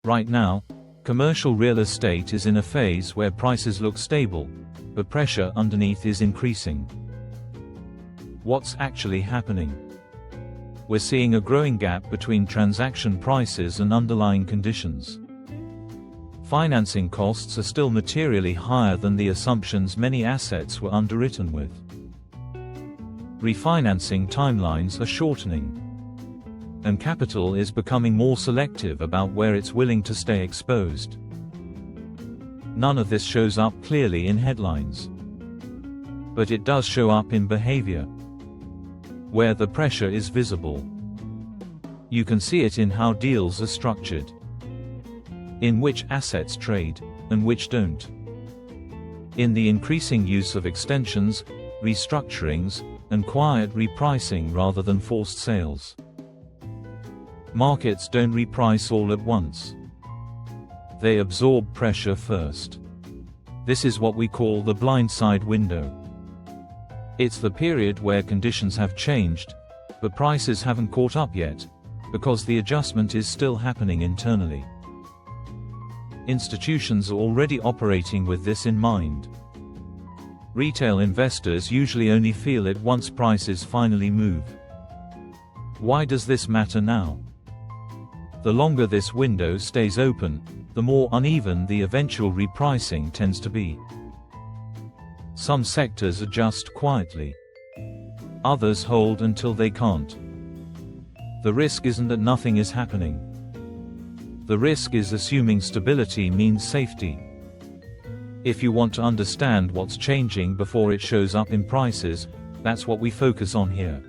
Right now, commercial real estate is in a phase where prices look stable, but pressure underneath is increasing. What's actually happening? We're seeing a growing gap between transaction prices and underlying conditions. Financing costs are still materially higher than the assumptions many assets were underwritten with. Refinancing timelines are shortening, and capital is becoming more selective about where it's willing to stay exposed. None of this shows up clearly in headlines, but it does show up in behavior, where the pressure is visible. You can see it in how deals are structured, in which assets trade, and which don't, in the increasing use of extensions, restructurings, and quiet repricing rather than forced sales. Markets don't reprice all at once. They absorb pressure first. This is what we call the blindside window. It's the period where conditions have changed, but prices haven't caught up yet, because the adjustment is still happening internally. Institutions are already operating with this in mind. Retail investors usually only feel it once prices finally move. Why does this matter now? The longer this window stays open, the more uneven the eventual repricing tends to be. Some sectors adjust quietly. Others hold until they can't. The risk isn't that nothing is happening. The risk is assuming stability means safety. If you want to understand what's changing before it shows up in prices, that's what we focus on here.